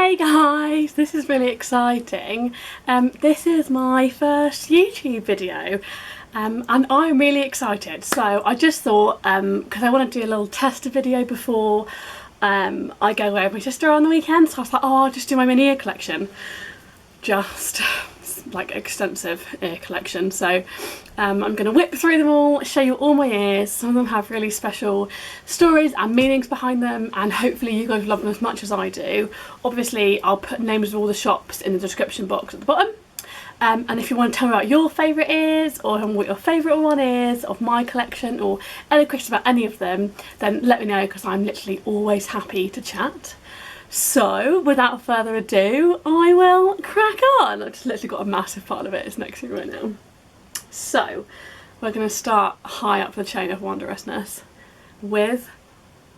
Hey guys, this is really exciting. This is my first YouTube video and I'm really excited. So I just thought, because I want to do a little tester video before I go away with my sister on the weekend, so I was like, oh, I'll just do my mini ear collection. Just like extensive ear collection. So I'm going to whip through them all, show you all my ears. Some of them have really special stories and meanings behind them, and hopefully you guys love them as much as I do. Obviously I'll put names of all the shops in the description box at the bottom. And if you want to tell me about your favourite ears, or what your favourite one is of my collection, or any questions about any of them, then let me know, because I'm literally always happy to chat. So without further ado, I will crack on. I've just literally got a massive pile of it, it's next to me right now. So we're going to start high up the chain of wondrousness with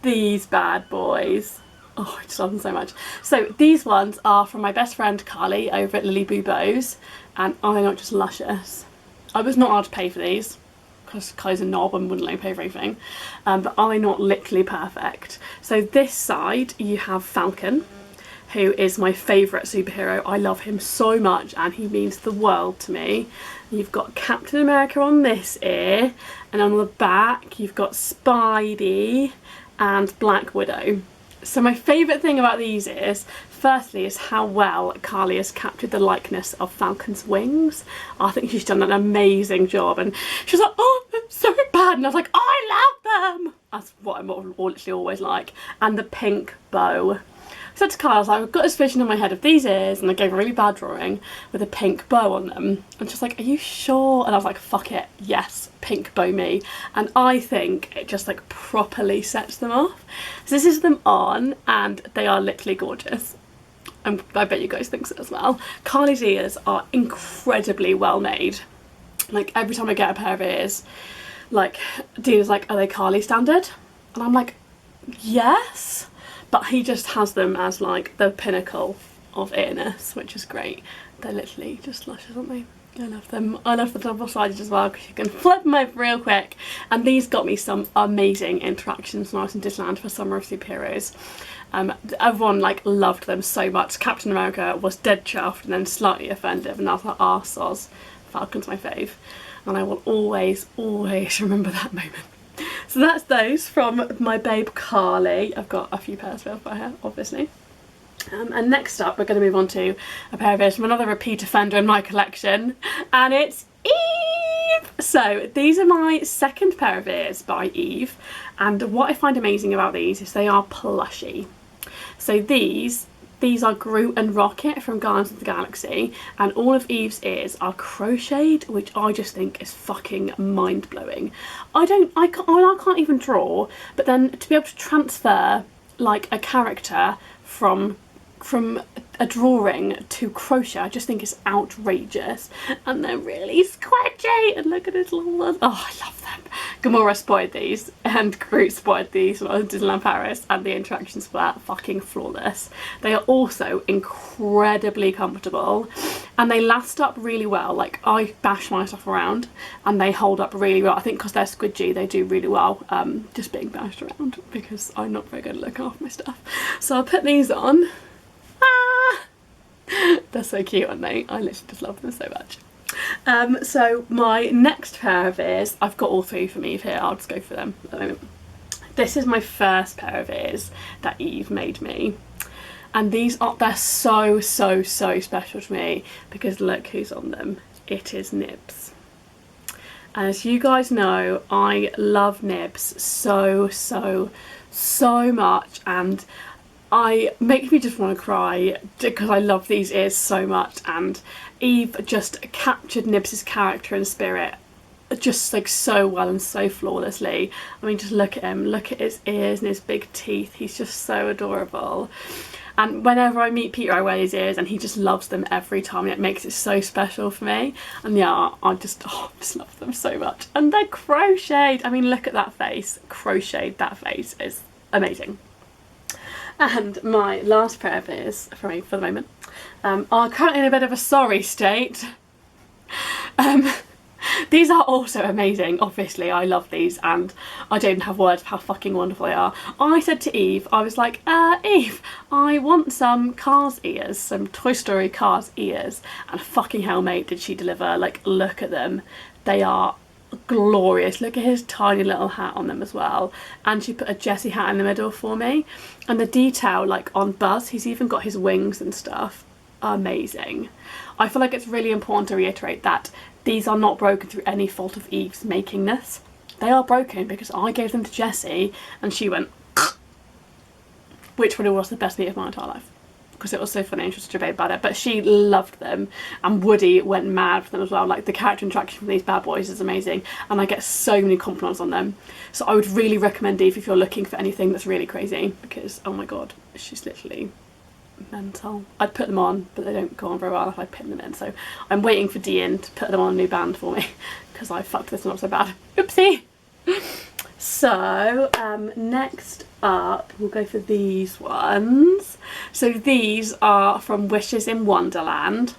these bad boys. Oh, I just love them so much. So these ones are from my best friend Carly over at LilliBooBows, and are they not just luscious? I was not allowed to pay for these because Carly's a knob and wouldn't let me pay for anything, but are they not literally perfect? So this side you have Falcon, who is my favourite superhero. I love him so much and he means the world to me. You've got Captain America on this ear, and on the back you've got Spidey and Black Widow. So my favourite thing about these ears, firstly, is how well Carly has captured the likeness of Falcon's wings. I think she's done an amazing job, and she's like, oh, they're so bad, and I was like, I love them! That's what I'm literally always like. And the pink bow. I said to Carly, I was like, I've got this vision in my head of these ears, and I gave a really bad drawing with a pink bow on them. And she's like, are you sure? And I was like, fuck it, yes, pink bow me. And I think it just like properly sets them off. So this is them on, and they are literally gorgeous. And I bet you guys think so as well. Carly's ears are incredibly well made. Like every time I get a pair of ears, like Dean's like, are they Carly standard? And I'm like, yes. But he just has them as like the pinnacle of earness, which is great. They're literally just luscious, aren't they? I love them. I love the double-sided as well, because you can flip them over real quick. And these got me some amazing interactions when I was in Disneyland for Summer of Superheroes. Everyone like loved them so much. Captain America was dead chuffed and then slightly offended, and I was like, ah, soz, Falcon's my fave. And I will always, always remember that moment. So that's those from my babe Carly. I've got a few pairs for her, obviously. And next up we're going to move on to a pair of ears from another repeat offender in my collection, and it's Eve! So these are my second pair of ears by Eve, and what I find amazing about these is they are plushy. So these are Groot and Rocket from Guardians of the Galaxy, and all of Eve's ears are crocheted, which I just think is fucking mind-blowing. I can't even draw, but then to be able to transfer like a character from a drawing to crochet, I just think it's outrageous. And they're really squidgy, and look at his little one. Oh, I love them. Gamora spotted these and Groot spotted these when I was in Disneyland Paris, and the interactions for that fucking flawless. They are also incredibly comfortable, and they last up really well. Like I bash my stuff around and they hold up really well. I think because they're squidgy they do really well just being bashed around, because I'm not very good at looking after my stuff. So I'll put these on. Ah! They're so cute, aren't they? I literally just love them so much. So my next pair of ears, I've got all three from Eve here, I'll just go for them at the moment. This is my first pair of ears that Eve made me, and they're so special to me, because look who's on them. It is Nibs. And as you guys know, I love Nibs so much, and make me just want to cry because I love these ears so much. And Eve just captured Nibs's character and spirit just like so well and so flawlessly. I mean, just look at him, look at his ears and his big teeth. He's just so adorable. And whenever I meet Peter, I wear his ears, and he just loves them every time, and it makes it so special for me. And yeah, I just love them so much. And they're crocheted. I mean, look at that face. Crocheted, that face is amazing. And my last pair of ears for me for the moment are currently in a bit of a sorry state. These are also amazing. Obviously, I love these and I don't have words for how fucking wonderful they are. I said to Eve, I was like, Eve, I want some Cars ears, some Toy Story Cars ears. And fucking hell, mate, did she deliver. Like, look at them. They are glorious. Look at his tiny little hat on them as well. And she put a Jessie hat in the middle for me. And the detail, like on Buzz, he's even got his wings and stuff. Amazing. I feel like it's really important to reiterate that these are not broken through any fault of Eve's making this. They are broken because I gave them to Jessie and she went, which probably was the best meet of my entire life because it was so funny and she was such a babe about it. But she loved them and Woody went mad for them as well. Like, the character interaction from these bad boys is amazing and I get so many compliments on them. So I would really recommend Eve if you're looking for anything that's really crazy because, oh my god, she's literally mental. I'd put them on, but they don't go on very well if I pin them in, so I'm waiting for Dean to put them on a new band for me because I fucked this one up so bad. Oopsie! So next up we'll go for these ones. So these are from Wishes in Wonderland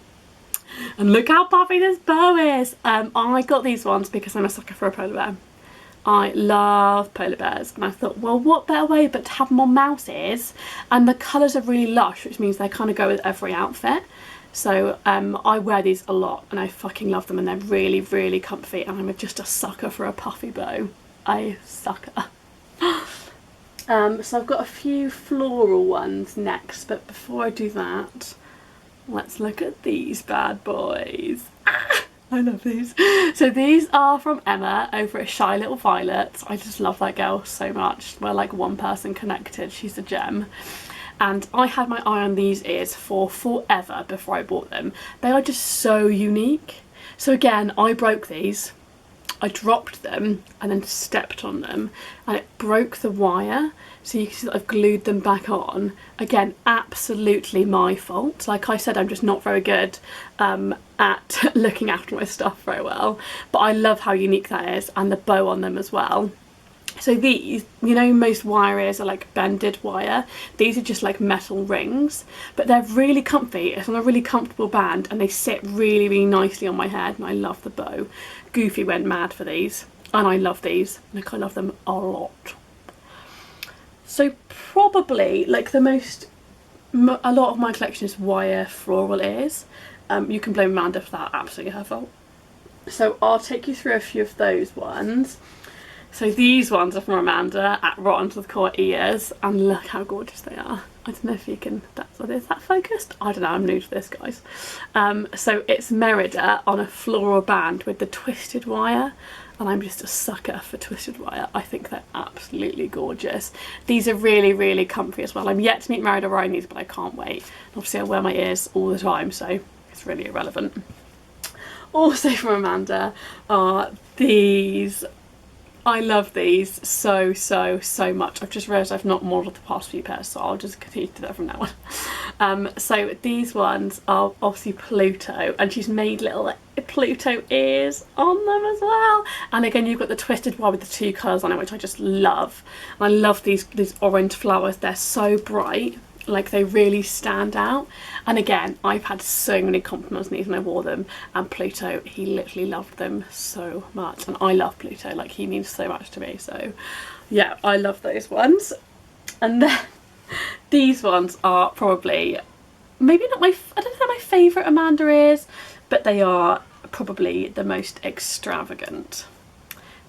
and look how puffy this bow is. I got these ones because I'm a sucker for a polar bear. I love polar bears and I thought, well, what better way but to have them on mouses, and the colours are really lush, which means they kind of go with every outfit. So I wear these a lot and I fucking love them and they're really, really comfy, and I'm just a sucker for a puffy bow. A sucker. So I've got a few floral ones next, but before I do that, let's look at these bad boys. I love these. So these are from Emma over at Shy Little Violets. I just love that girl so much. We're like one person connected. She's a gem. And I had my eye on these ears for forever before I bought them. They are just so unique. So again, I broke these. I dropped them and then stepped on them and it broke the wire. So you can see that I've glued them back on. Again, absolutely my fault. Like I said, I'm just not very good at looking after my stuff very well. But I love how unique that is, and the bow on them as well. So these, you know, most wire ears are like bended wire. These are just like metal rings, but they're really comfy. It's on a really comfortable band and they sit really, really nicely on my head, and I love the bow. Goofy went mad for these and I love these. Like, I love them a lot. So probably like a lot of my collection is wire floral ears. You can blame Amanda for that, absolutely her fault. So I'll take you through a few of those ones. So these ones are from Amanda at Rotten to the Core Ears, and look how gorgeous they are. I don't know if you can, is that focused? I don't know, I'm new to this, guys. So it's Merida on a floral band with the twisted wire, and I'm just a sucker for twisted wire. I think they're absolutely gorgeous. These are really, really comfy as well. I'm yet to meet Merida wearing these, but I can't wait. Obviously I wear my ears all the time, so it's really irrelevant. Also from Amanda are these. I love these so, so, so much. I've just realised I've not modelled the past few pairs, so I'll just continue to do that from now on. So these ones are obviously Pluto, and she's made little Pluto ears on them as well. And again, you've got the twisted one with the two colours on it, which I just love. And I love these orange flowers. They're so bright. Like, they really stand out. And again, I've had so many compliments on these when I wore them, and Pluto, he literally loved them so much, and I love Pluto, like, he means so much to me. So yeah, I love those ones. And then these ones are probably maybe not I don't know what my favourite Amanda is, but they are probably the most extravagant,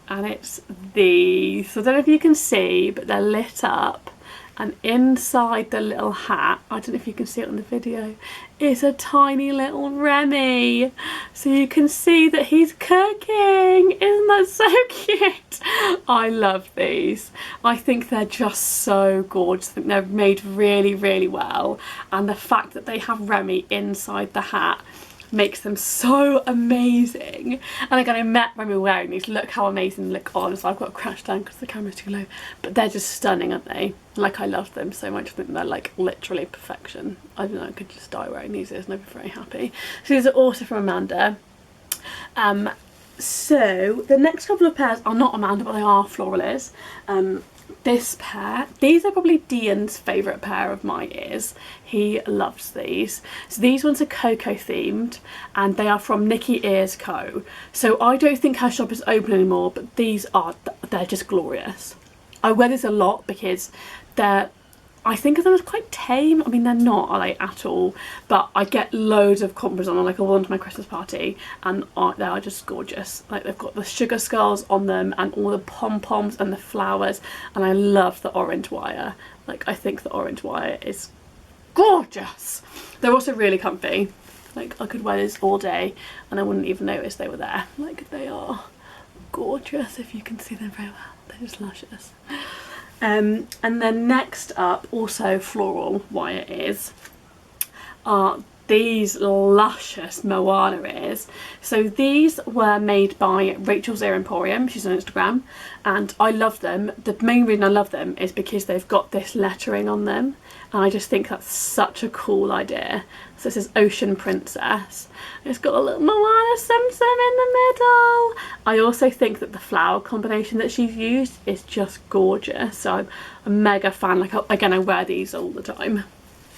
and it's these. So I don't know if you can see, but they're lit up. And inside the little hat, I don't know if you can see it on the video, is a tiny little Remy. So you can see that he's cooking. Isn't that so cute? I love these. I think they're just so gorgeous. I think they're made really, really well. And the fact that they have Remy inside the hat makes them so amazing. And again, I met when we were wearing these. Look how amazing they look on. So I've got to crash down because the camera's too low, but they're just stunning, aren't they? Like, I love them so much. I think they're like literally perfection. I don't know, I could just die wearing these ears and I'd be very happy. So these are also from Amanda. So the next couple of pairs are not Amanda, but they are floral ears. this pair, these are probably Dean's favourite pair of my ears. He loves these. So these ones are Coco themed, and they are from NickeyEarsCo. So I don't think her shop is open anymore, but they're just glorious. I wear these a lot because I think of them as quite tame. I mean, they're not, are they, at all? But I get loads of compliments on them. Like, I wore them to my Christmas party, and they are just gorgeous. Like, they've got the sugar skulls on them and all the pom-poms and the flowers, and I love the orange wire. Like, I think the orange wire is gorgeous. They're also really comfy. Like, I could wear these all day and I wouldn't even notice they were there. Like, they are gorgeous, if you can see them very well. They're just luscious. And then next up, also floral wire ears, are these luscious Moana ears. So these were made by RachaelsEarEmporium. She's on Instagram, and I love them. The main reason I love them is because they've got this lettering on them, and I just think that's such a cool idea. So this is Ocean Princess. It's got a little Moana Simpson in the middle. I also think that the flower combination that she's used is just gorgeous. So I'm a mega fan. Like, again, I wear these all the time.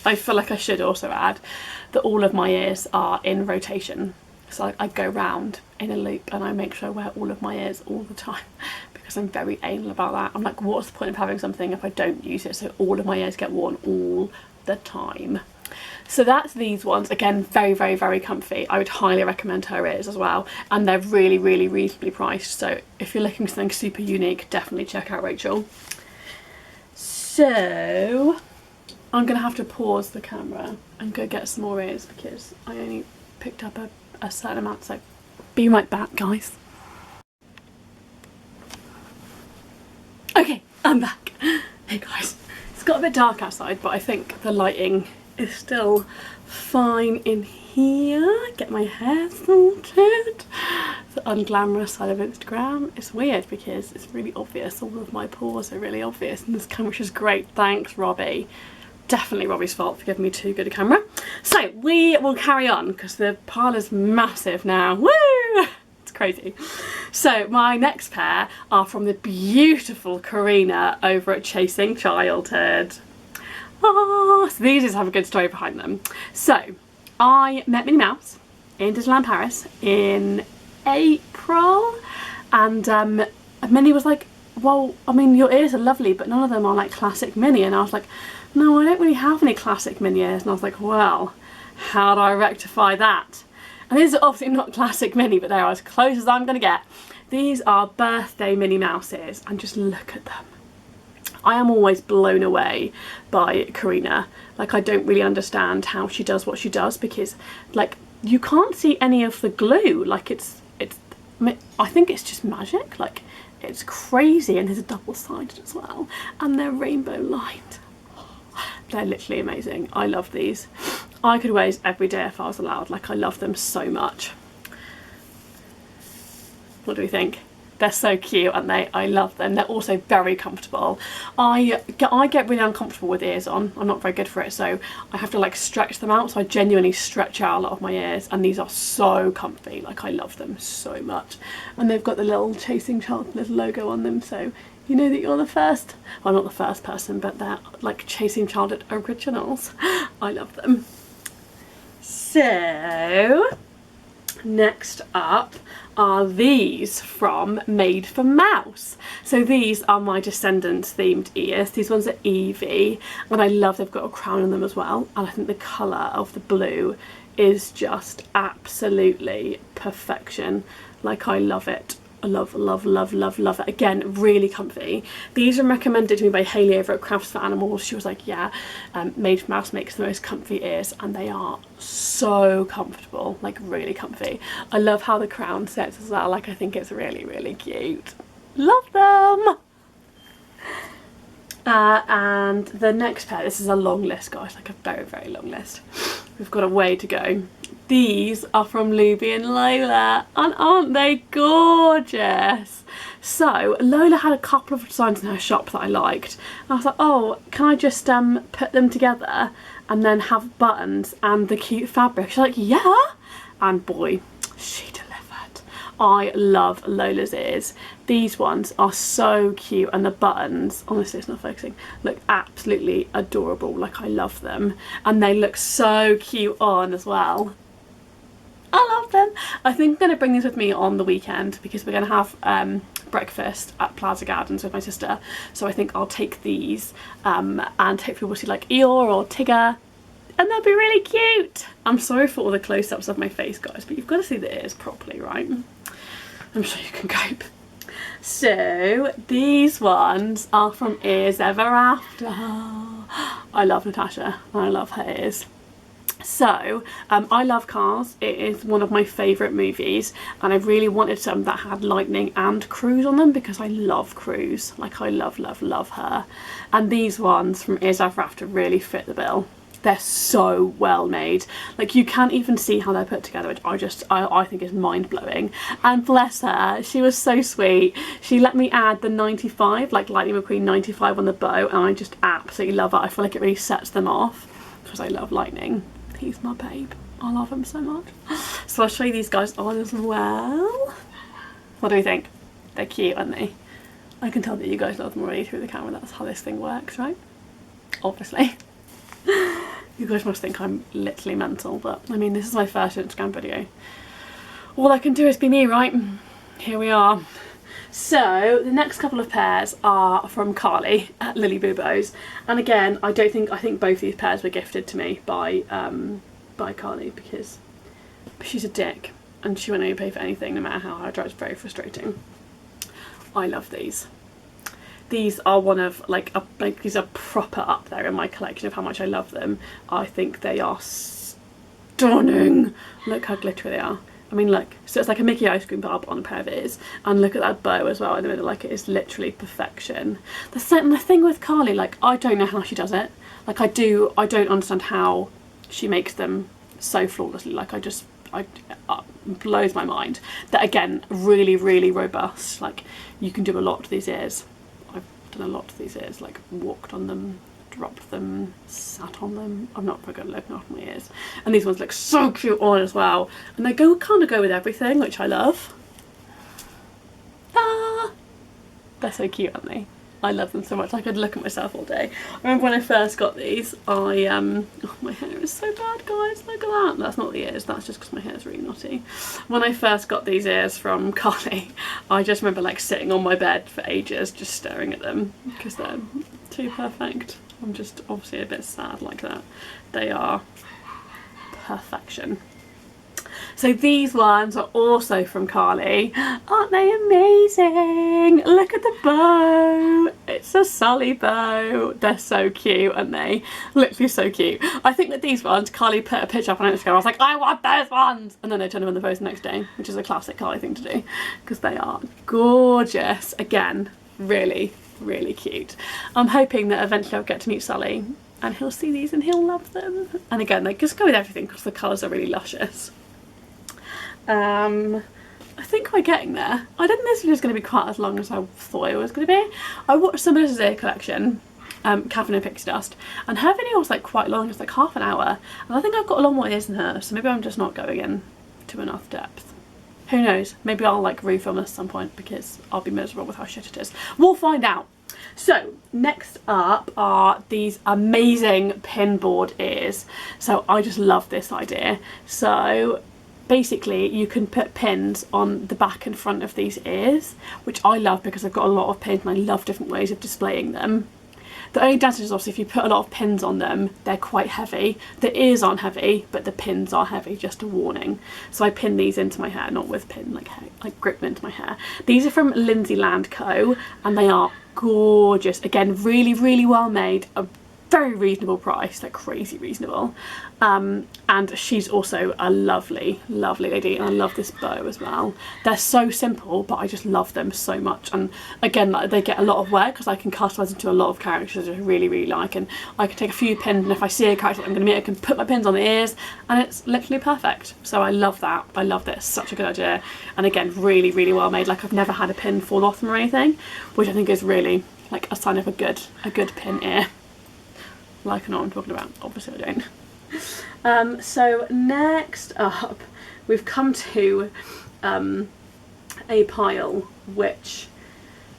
I feel like I should also add that all of my ears are in rotation. So I go round in a loop and I make sure I wear all of my ears all the time, because I'm very anal about that. I'm like, what's the point of having something if I don't use it? So all of my ears get worn all the time. So that's these ones. Again, very, very, very comfy. I would highly recommend her ears as well, and they're really, really reasonably priced. So if you're looking for something super unique, definitely check out Rachel. So I'm gonna have to pause the camera and go get some more ears because I only picked up a certain amount. So be right back, guys. Okay, I'm back. Hey guys, it's got a bit dark outside, but I think the lighting is still fine in here. Get my hair sorted. The unglamorous side of Instagram. It's weird because it's really obvious. All of my pores are really obvious in this camera, which is great. Thanks, Robbie. Definitely Robbie's fault for giving me too good a camera. So we will carry on because the parlour's massive now. Woo! It's crazy. So my next pair are from the beautiful Karina over at Chasing Childhood. So these just have a good story behind them. So I met Minnie Mouse in Disneyland Paris in April, and Minnie was like, well, I mean, your ears are lovely, but none of them are like classic Minnie. And I was like, no, I don't really have any classic Minnie ears. And I was like, well, how do I rectify that? And these are obviously not classic Minnie, but they're as close as I'm going to get. These are birthday Minnie Mouse ears, and just look at them. I am always blown away by Karina. Like, I don't really understand how she does what she does, because like you can't see any of the glue. Like I think it's just magic. Like, it's crazy. And there's a double-sided as well, and they're rainbow lined. They're literally amazing. I love these. I could wear these every day if I was allowed. Like, I love them so much. What do we think? They're so cute, aren't they? I love them. They're also very comfortable. I get really uncomfortable with ears on. I'm not very good for it, so I have to like stretch them out. So I genuinely stretch out a lot of my ears, and these are so comfy. Like, I love them so much. And they've got the little Chasing Childhood logo on them, so you know that you're the first. Well, not the first person, but they're like Chasing Childhood originals. I love them. So next up are these from Made for Mouse. So these are my Descendants themed ears. These ones are Evie, and I love they've got a crown on them as well, and I think the colour of the blue is just absolutely perfection. Like, I love it. I love, love, love, love, love it. Again, really comfy. These were recommended to me by Hayley over at Crafts for Animals. She was like, yeah, Made for Mouse makes the most comfy ears, and they are so comfortable, like really comfy. I love how the crown sits as well. Like, I think it's really, really cute. Love them. And the next pair, this is a long list, guys, like a very, very long list. We've got a way to go. These are from LubyandLola, and aren't they gorgeous? So Lola had a couple of designs in her shop that I liked, and I was like, oh, can I just put them together and then have buttons and the cute fabric? She's like, yeah, and boy, she delivered. I love Lola's ears. These ones are so cute, and the buttons, honestly it's not focusing, look absolutely adorable. Like I love them, and they look so cute on as well. I love them. I think I'm going to bring these with me on the weekend because we're going to have breakfast at Plaza Gardens with my sister. So I think I'll take these and hopefully we'll see like Eeyore or Tigger, and they'll be really cute. I'm sorry for all the close-ups of my face, guys, but you've got to see the ears properly, right? I'm sure you can cope. So these ones are from EarsEverAfter. I love Natasha and I love her ears. So I love Cars. It is one of my favourite movies, and I really wanted some that had Lightning and Cruz on them because I love Cruz. Like I love her, and these ones from EarsEverAfter really fit the bill. They're so well made. Like you can't even see how they're put together, which I think is mind-blowing. And bless her, she was so sweet. She let me add the 95, like Lightning McQueen 95 on the bow, and I just absolutely love it. I feel like it really sets them off because I love Lightning. He's my babe. I love him so much. So I'll show you these guys on as well. What do you think? They're cute, aren't they? I can tell that you guys love them already through the camera. That's how this thing works, right? Obviously. You guys must think I'm literally mental, but I mean, this is my first Instagram video. All I can do is be me, right? Here we are. So the next couple of pairs are from Carly at LilliBooBows, and again I think both these pairs were gifted to me by Carly because she's a dick and she won't pay for anything no matter how hard I try. It's very frustrating. I love these. These are one of like these are proper up there in my collection of how much I love them. I think they are stunning. Look how glittery they are. I mean, look, so it's like a Mickey ice cream bar on a pair of ears, and look at that bow as well in the middle. Like it is literally perfection. The thing with Carly, like I don't know how she does it. Like I don't understand how she makes them so flawlessly. Like it blows my mind. That again, really, really robust. Like you can do a lot to these ears. I've done a lot to these ears. Like walked on them, dropped them, sat on them. I'm not very good at looking after my ears. And these ones look so cute on as well. And they kind of go with everything, which I love. Ah, they're so cute, aren't they? I love them so much. I could look at myself all day. I remember when I first got these, oh, my hair is so bad, guys. Look at that. That's not the ears. That's just because my hair is really knotty. When I first got these ears from Carly, I just remember like sitting on my bed for ages just staring at them because they're too perfect. I'm just obviously a bit sad like that. They are perfection. So these ones are also from Carly. Aren't they amazing? Look at the bow. It's a Sully bow. They're so cute, aren't they? Literally so cute. I think that these ones, Carly put a picture up on Instagram. I was like, I want those ones. And then they turned them in the post the next day, which is a classic Carly thing to do because they are gorgeous. Again, really, really cute. I'm hoping that eventually I'll get to meet Sully and he'll see these and he'll love them. And again, they just go with everything because the colours are really luscious. I think we're getting there. I didn't think this video was going to be quite as long as I thought it was going to be. I watched somebody else's ear collection, Catherine and Pixie Dust, and her video was like quite long. It's like half an hour, and I think I've got a lot more ears than her, so maybe I'm just not going in to enough depth. Who knows? Maybe I'll like refilm this at some point because I'll be miserable with how shit it is. We'll find out. So next up are these amazing pinboard ears. So I just love this idea. So basically you can put pins on the back and front of these ears, which I love because I've got a lot of pins and I love different ways of displaying them. The only downside is obviously if you put a lot of pins on them, they're quite heavy. The ears aren't heavy, but the pins are heavy, just a warning. So I pin these into my hair, not with pin, like grip them into my hair. These are from LilliBooBows and they are gorgeous. Again, really, really well made. A very reasonable price, like crazy reasonable. And she's also a lovely, lovely lady, and I love this bow as well. They're so simple, but I just love them so much. And again, like, they get a lot of wear because I can customise into a lot of characters I really, really like, and I can take a few pins, and if I see a character that I'm going to meet, I can put my pins on the ears, and it's literally perfect. So I love that. I love this. Such a good idea. And again, really, really well made. Like, I've never had a pin fall off them or anything, which I think is really like a sign of a good pin ear. Like I know what I'm talking about. Obviously I don't. So next up we've come to a pile which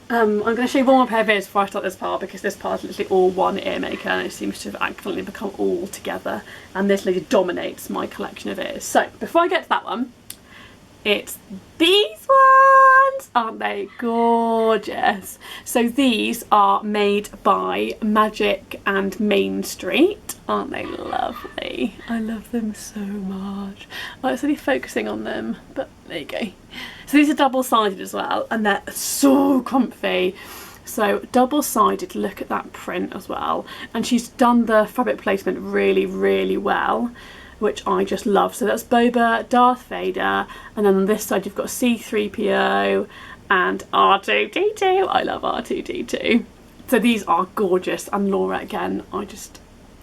I'm going to show you one more pair of ears before I start this part, because this part is literally all one ear maker and it seems to have accidentally become all together, and this literally dominates my collection of ears. So before I get to that one, it's these ones! Aren't they gorgeous? So these are made by Magic and Main Street. Aren't they lovely? I love them so much. I was only focusing on them, but there you go. So these are double-sided as well, and they're so comfy. So double-sided, look at that print as well. And she's done the fabric placement really, really well, which I just love. So that's Boba, Darth Vader, and then on this side you've got C-3PO and R2-D2. I love R2-D2. So these are gorgeous, and Laura, again, I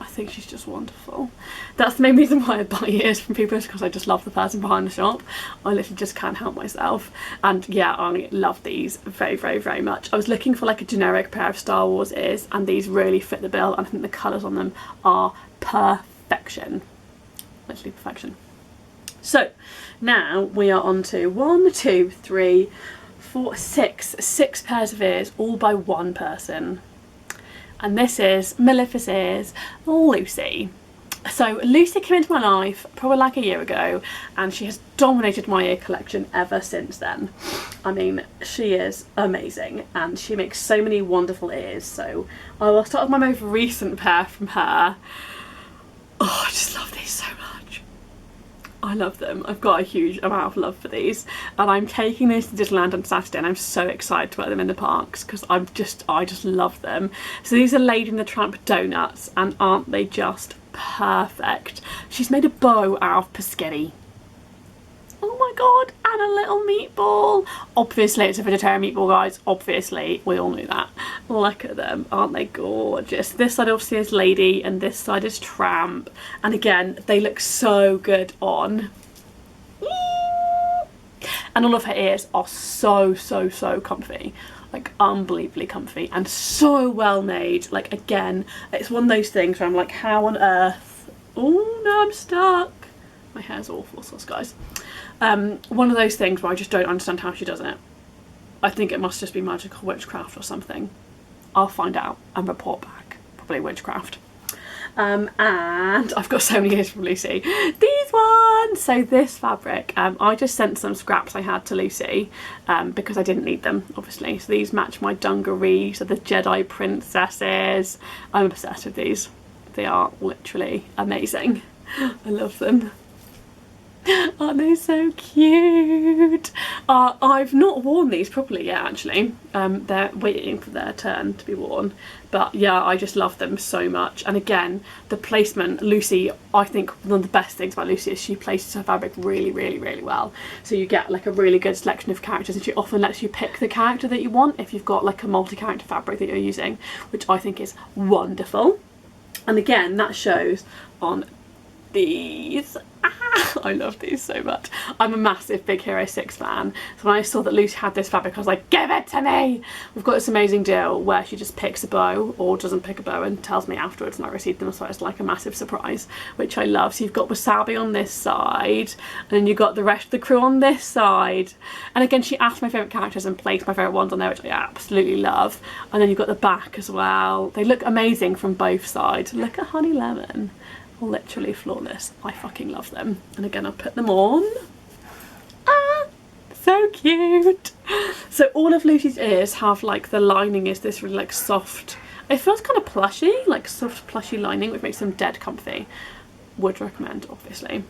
think she's just wonderful. That's the main reason why I buy ears from people, is because I just love the person behind the shop. I literally just can't help myself. And yeah, I love these very, very, very much. I was looking for like a generic pair of Star Wars ears, and these really fit the bill, and I think the colours on them are perfection. Literally perfection. So now we are on to 1, 2, 3, 4, 6 pairs of ears, all by one person. And this is Malefic's ears, Lucy. So Lucy came into my life probably like a year ago, and she has dominated my ear collection ever since then. I mean, she is amazing, and she makes so many wonderful ears. So I will start with my most recent pair from her. Oh, I just love these so much. I love them. I've got a huge amount of love for these, and I'm taking these to Disneyland on Saturday, and I'm so excited to wear them in the parks because I just love them. So these are Lady and the Tramp donuts, and aren't they just perfect? She's made a bow out of Paschetti. Oh my god, and a little meatball. Obviously it's a vegetarian meatball, guys. Obviously, we all knew that. Look at them, aren't they gorgeous? This side obviously is Lady, and this side is Tramp. And again, they look so good on. And all of her ears are so comfy. Like unbelievably comfy and so well made. Like again, it's one of those things where I'm like, how on earth? Oh no, I'm stuck. My hair's awful sauce, guys. One of those things where I just don't understand how she does it. I think it must just be magical witchcraft or something. I'll find out and report back. Probably witchcraft. And I've got so many ears from Lucy. These ones! So this fabric, I just sent some scraps I had to Lucy because I didn't need them, obviously. So these match my dungarees, so the Jedi princesses. I'm obsessed with these. They are literally amazing. I love them. Aren't they so cute? I've not worn these properly yet, actually. They're waiting for their turn to be worn. But yeah, I just love them so much. And again, the placement, Lucy, I think one of the best things about Lucy is she places her fabric really well. So you get like a really good selection of characters, and she often lets you pick the character that you want if you've got like a multi-character fabric that you're using, which I think is wonderful. And again, that shows on these. I love these so much. I'm a massive Big Hero 6 fan, so when I saw that Lucy had this fabric, I was like, give it to me! We've got this amazing deal where she just picks a bow or doesn't pick a bow and tells me afterwards, and I received them, so it's like a massive surprise, which I love. So you've got Wasabi on this side, and then you've got the rest of the crew on this side. And again, she asked my favourite characters and placed my favourite ones on there, which I absolutely love. And then you've got the back as well. They look amazing from both sides. Look at Honey Lemon. Literally flawless. I fucking love them. And again, I'll put them on. So cute. So all of Lucy's ears have like, the lining is this really like soft, it feels kind of plushy, like soft plushy lining, which makes them dead comfy. Would recommend, obviously.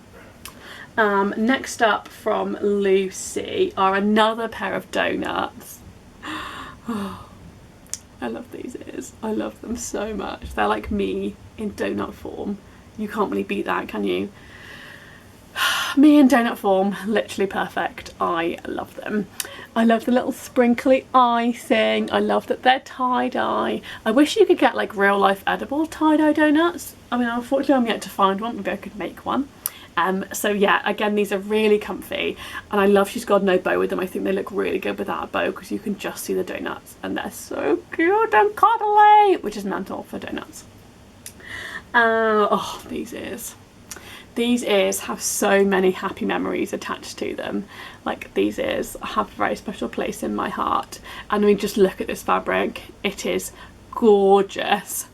Next up from Lucy are another pair of donuts. Oh, I love these ears. I love them so much. They're like me in donut form. You can't really beat that, can you? Me in donut form, literally perfect. I love them. I love the little sprinkly icing. I love that they're tie-dye. I wish you could get like real life edible tie-dye donuts. I mean, unfortunately I'm yet to find one. Maybe I could make one. So yeah, again, these are really comfy, and I love she's got no bow with them. I think they look really good without a bow because you can just see the donuts, and they're so cute and cuddly, which is mental for donuts. Oh, these ears. These ears have so many happy memories attached to them. Like, these ears have a very special place in my heart. And we just look at this fabric, it is gorgeous.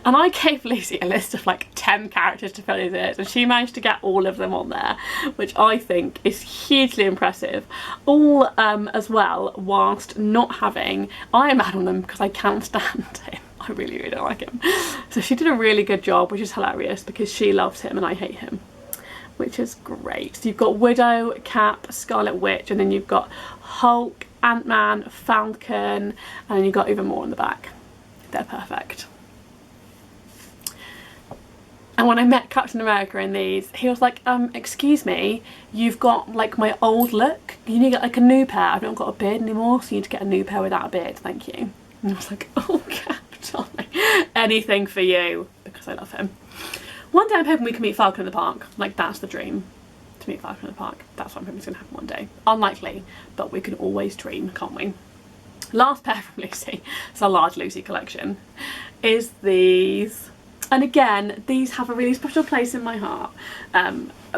And I gave Lucy a list of like 10 characters to fill his ears, and she managed to get all of them on there, which I think is hugely impressive. All as well, whilst not having Iron Man on them, because I can't stand him. I really, really don't like him. So she did a really good job, which is hilarious because she loves him and I hate him, which is great. So you've got Widow, Cap, Scarlet Witch, and then you've got Hulk, Ant-Man, Falcon, and then you've got even more on the back. They're perfect. And when I met Captain America in these, he was like, excuse me, you've got like my old look. You need to get like a new pair. I've not got a beard anymore, so you need to get a new pair without a beard, thank you. And I was like, oh, Cap, darling, anything for you, because I love him. One day I'm hoping we can meet Falcon in the park. Like, that's the dream, to meet Falcon in the park. That's what I'm hoping is going to happen one day. Unlikely, but we can always dream, can't we? Last pair from Lucy, it's a large Lucy collection, is these. And again, these have a really special place in my heart,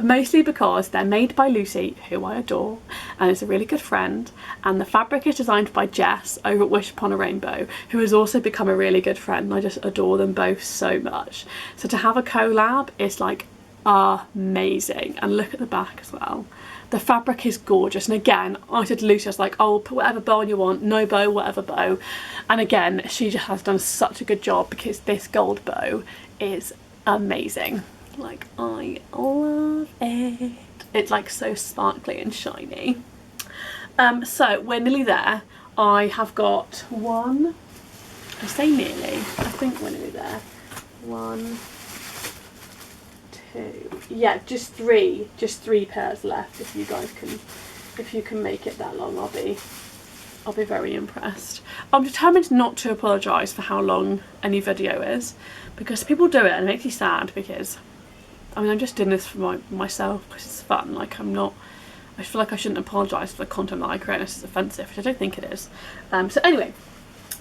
mostly because they're made by Lucy, who I adore, and is a really good friend, and the fabric is designed by Jess over at Wish Upon a Rainbow, who has also become a really good friend, and I just adore them both so much. So to have a collab is like amazing, and look at the back as well. The fabric is gorgeous, and again, I said to Lucy, I was like, oh, put whatever bow on you want, no bow, whatever bow. And again, she just has done such a good job because this gold bow is amazing. Like, I love it. It's like so sparkly and shiny. So we're nearly there. I have got one, I say nearly, I think we're nearly there. 1, 2, yeah, just three pairs left. If you guys can, if you can make it that long, I'll be very impressed. I'm determined not to apologise for how long any video is, because people do it and it makes me sad, because I mean, I'm just doing this for myself because it's fun. Like, I feel like I shouldn't apologise for the content that I create unless it's offensive, which I don't think it is. So anyway,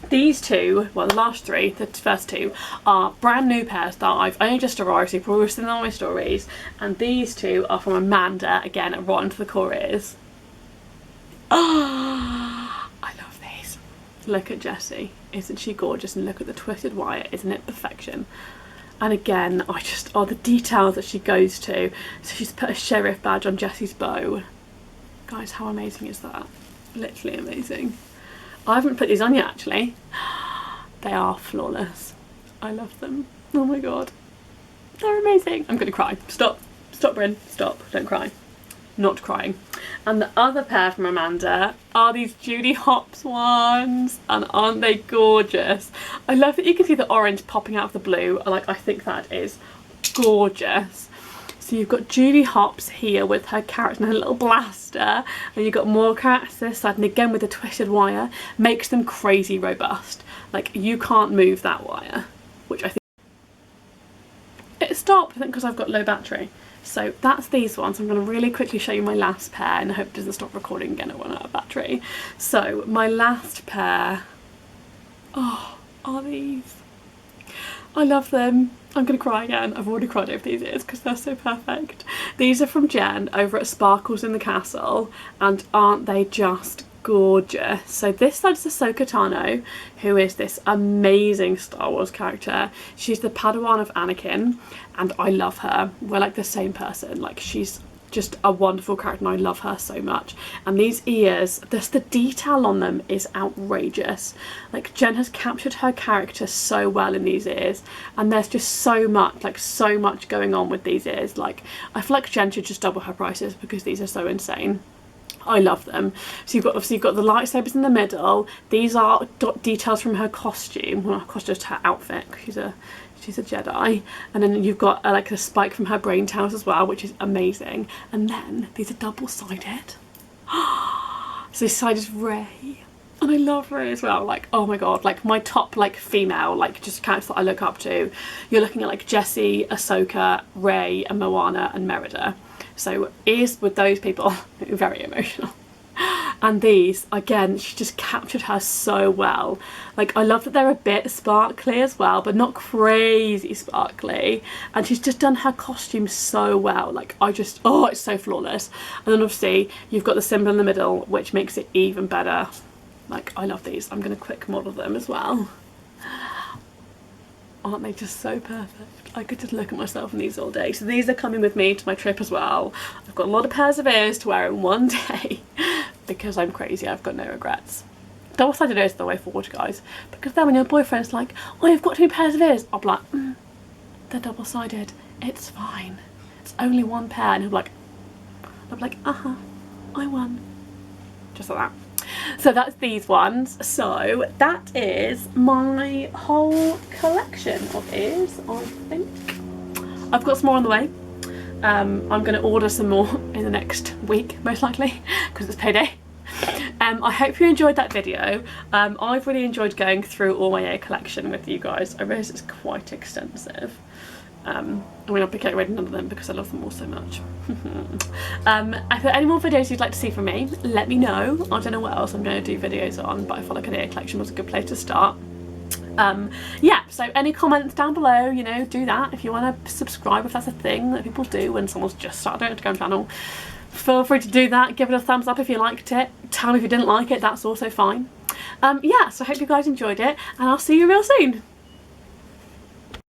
these two, well, the last three, the first two, are brand new pairs that I've only just arrived, so you've probably seen them on my stories, and these two are from Amanda, again, at Rotten to the Core Ears. I love these. Look at Jessie, isn't she gorgeous? And look at the twisted wire, isn't it perfection? And again, I just, the details that she goes to. So she's put a sheriff badge on Jessie's bow. Guys, how amazing is that? Literally amazing. I haven't put these on yet, actually. They are flawless. I love them. Oh my god. They're amazing. I'm gonna cry. Stop. Stop, Bryn. Stop. Don't cry. Not crying. And the other pair from Amanda are these Judy Hopps ones, and aren't they gorgeous? I love that you can see the orange popping out of the blue. Like, I think that is gorgeous. So you've got Judy Hopps here with her carrot and her little blaster, and you've got more carrots this side, and again with the twisted wire, makes them crazy robust. Like, you can't move that wire, which I think... It stopped, I think, because I've got low battery. So that's these ones. I'm going to really quickly show you my last pair, and I hope it doesn't stop recording again, it won't out of battery. So my last pair, are these. I love them. I'm going to cry again. I've already cried over these ears because they're so perfect. These are from Jen over at Sparkles in the Castle, and aren't they just gorgeous? So this side's Ahsoka Tano, who is this amazing Star Wars character. She's the Padawan of Anakin, and I love her. We're like the same person. Like, she's just a wonderful character and I love her so much. And these ears, just the detail on them is outrageous. Like, Jen has captured her character so well in these ears, and there's just so much, like, so much going on with these ears. Like, I feel like Jen should just double her prices because these are so insane. I love them. So you've got, obviously you've got the lightsabers in the middle. These are details from her costume. Well, her costume is her outfit. She's a Jedi. And then you've got like a spike from her brain towels as well, which is amazing. And then these are double-sided. So this side is Rey. And I love Rey as well. Like, oh my god, like my top like female, like just characters that I look up to. You're looking at like Jessie, Ahsoka, Rey, and Moana and Merida. So ears with those people, very emotional. And these, again, she just captured her so well. Like, I love that they're a bit sparkly as well, but not crazy sparkly. And she's just done her costume so well. Like, oh, it's so flawless. And then obviously you've got the symbol in the middle, which makes it even better. Like, I love these. I'm going to quick model them as well. Aren't they just so perfect? I could just look at myself in these all day. So these are coming with me to my trip as well. I've got a lot of pairs of ears to wear in one day because I'm crazy. I've got no regrets. Double-sided ears are the way forward, guys, because then when your boyfriend's like, oh, you've got 2 pairs of ears, I'll be like, they're double-sided, it's fine, it's only 1 pair. And I'll be like, I won, just like that. So that's these ones. So that is my whole collection of ears, I think. I've got some more on the way. I'm going to order some more in the next week, most likely, because it's payday. I hope you enjoyed that video. I've really enjoyed going through all my ear collection with you guys. I realise it's quite extensive. I mean, I'll be getting rid of none of them because I love them all so much. If there are any more videos you'd like to see from me, let me know. I don't know what else I'm going to do videos on, but I felt like an ear collection was a good place to start. Yeah, so any comments down below, you know, do that. If you want to subscribe, if that's a thing that people do when someone's just started an Instagram channel, feel free to do that. Give it a thumbs up if you liked it. Tell me if you didn't like it, that's also fine. Yeah, so I hope you guys enjoyed it, and I'll see you real soon.